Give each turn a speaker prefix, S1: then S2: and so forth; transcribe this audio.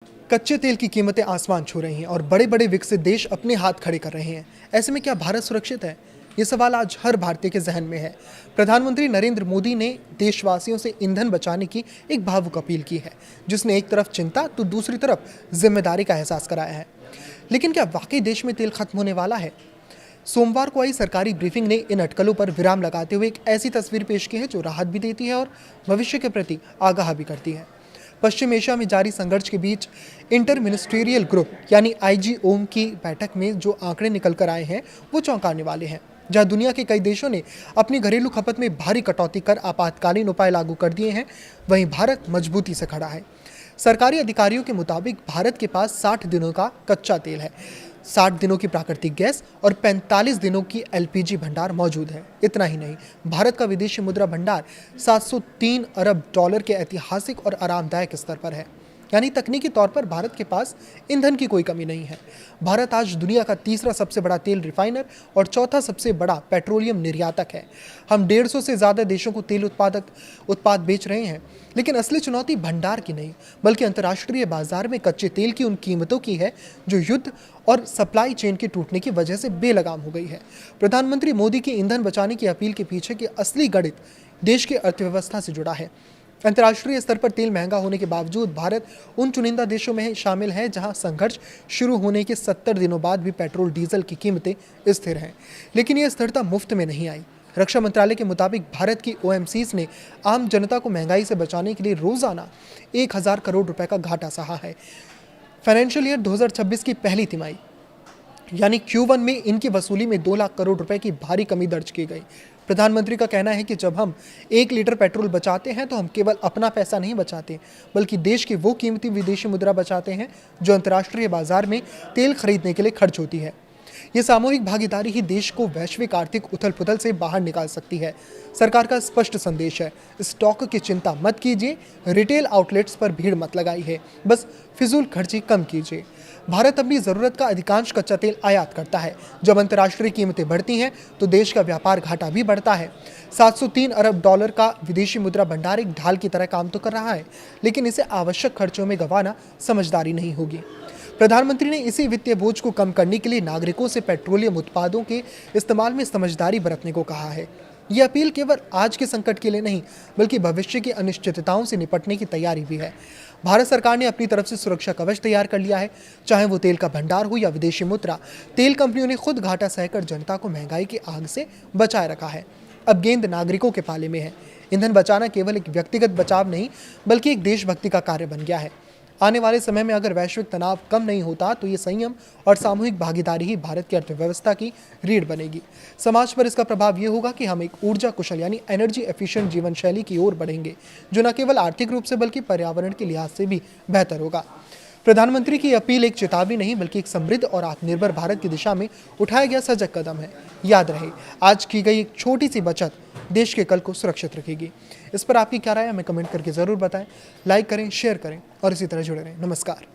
S1: कच्चे तेल की कीमतें आसमान छू रही हैं और बड़े बड़े विकसित देश अपने हाथ खड़े कर रहे हैं। ऐसे में क्या भारत सुरक्षित है? ये सवाल आज हर भारतीय के जहन में है। प्रधानमंत्री नरेंद्र मोदी ने देशवासियों से ईंधन बचाने की एक भावुक अपील की है, जिसने एक तरफ चिंता तो दूसरी तरफ जिम्मेदारी का एहसास कराया है। लेकिन क्या वाकई देश में तेल खत्म होने वाला है? सोमवार को आई सरकारी ब्रीफिंग ने इन अटकलों पर विराम लगाते हुए एक ऐसी तस्वीर पेश की है जो राहत भी देती है और भविष्य के प्रति आगाह भी करती है। पश्चिम एशिया में जारी संघर्ष के बीच इंटर मिनिस्ट्रियल ग्रुप यानी आईजीओएम की बैठक में जो आंकड़े निकल कर आए हैं वो चौंकाने वाले हैं। जहां दुनिया के कई देशों ने अपनी घरेलू खपत में भारी कटौती कर आपातकालीन उपाय लागू कर दिए हैं, वहीं भारत मजबूती से खड़ा है। सरकारी अधिकारियों के मुताबिक भारत के पास 60 दिनों का कच्चा तेल है, 60 दिनों की प्राकृतिक गैस और 45 दिनों की एलपीजी भंडार मौजूद है। इतना ही नहीं, भारत का विदेशी मुद्रा भंडार 703 अरब डॉलर के ऐतिहासिक और आरामदायक स्तर पर है। यानी तकनीकी तौर पर भारत के पास ईंधन की कोई कमी नहीं है। भारत आज दुनिया का तीसरा सबसे बड़ा तेल रिफाइनर और चौथा सबसे बड़ा पेट्रोलियम निर्यातक है। हम 150 से ज़्यादा देशों को तेल उत्पाद बेच रहे हैं। लेकिन असली चुनौती भंडार की नहीं, बल्कि अंतर्राष्ट्रीय बाजार में कच्चे तेल की उन कीमतों की है जो युद्ध और सप्लाई चेन के टूटने की वजह से बेलगाम हो गई है। प्रधानमंत्री मोदी की ईंधन बचाने की अपील के पीछे की असली गणित देश की अर्थव्यवस्था से जुड़ा है। अंतर्राष्ट्रीय स्तर पर तेल महंगा होने के बावजूद भारत उन चुनिंदा देशों में शामिल है जहां संघर्ष शुरू होने के 70 दिनों बाद भी पेट्रोल डीजल की कीमतें स्थिर हैं। लेकिन यह स्थिरता मुफ्त में नहीं आई। रक्षा मंत्रालय के मुताबिक भारत की ओएमसीज ने आम जनता को महंगाई से बचाने के लिए रोजाना 1000 करोड़ रुपए का घाटा सहा है। फाइनेंशियल ईयर 2026 की पहली तिमाही यानी Q1 में इनकी वसूली में 2 लाख करोड़ रुपए की भारी कमी दर्ज की गई। प्रधानमंत्री का कहना है कि जब हम 1 लीटर पेट्रोल बचाते हैं तो हम केवल अपना पैसा नहीं बचाते, बल्कि देश की वो कीमती विदेशी मुद्रा बचाते हैं जो अंतर्राष्ट्रीय बाजार में तेल खरीदने के लिए खर्च होती है। ये सामूहिक भागीदारी ही देश को वैश्विक आर्थिक उथल पुथल से बाहर निकाल सकती है। सरकार का स्पष्ट संदेश है, स्टॉक की चिंता मत कीजिए, रिटेल आउटलेट्स पर भीड़ मत लगाइए, बस फिजूल खर्ची कम कीजिए। भारत अपनी ज़रूरत का अधिकांश कच्चा तेल आयात करता है। जब अंतर्राष्ट्रीय कीमतें बढ़ती हैं तो देश का व्यापार घाटा भी बढ़ता है। 703 अरब डॉलर का विदेशी मुद्रा भंडार एक ढाल की तरह काम तो कर रहा है, लेकिन इसे आवश्यक खर्चों में गंवाना समझदारी नहीं होगी। प्रधानमंत्री ने इसी वित्तीय बोझ को कम करने के लिए नागरिकों से पेट्रोलियम उत्पादों के इस्तेमाल में समझदारी बरतने को कहा है। यह अपील केवल आज के संकट के लिए नहीं, बल्कि भविष्य की अनिश्चितताओं से निपटने की तैयारी भी है। भारत सरकार ने अपनी तरफ से सुरक्षा कवच तैयार कर लिया है, चाहे वो तेल का भंडार हो या विदेशी मुद्रा। तेल कंपनियों ने खुद घाटा सहकर जनता को महंगाई की आग से बचाए रखा है। अब गेंद नागरिकों के पाले में है। ईंधन बचाना केवल एक व्यक्तिगत बचाव नहीं, बल्कि एक देशभक्ति का कार्य बन गया है। आने वाले समय में अगर वैश्विक तनाव कम नहीं होता तो ये संयम और सामूहिक भागीदारी ही भारत की अर्थव्यवस्था की रीढ़ बनेगी। समाज पर इसका प्रभाव ये होगा कि हम एक ऊर्जा कुशल यानी एनर्जी एफिशिएंट जीवन शैली की ओर बढ़ेंगे, जो न केवल आर्थिक रूप से बल्कि पर्यावरण के लिहाज से भी बेहतर होगा। प्रधानमंत्री की अपील एक चेतावनी नहीं, बल्कि एक समृद्ध और आत्मनिर्भर भारत की दिशा में उठाया गया सजग कदम है। याद रहे, आज की गई एक छोटी सी बचत देश के कल को सुरक्षित रखेगी। इस पर आपकी क्या राय है, हमें कमेंट करके ज़रूर बताएं। लाइक करें, शेयर करें और इसी तरह जुड़े रहें। नमस्कार।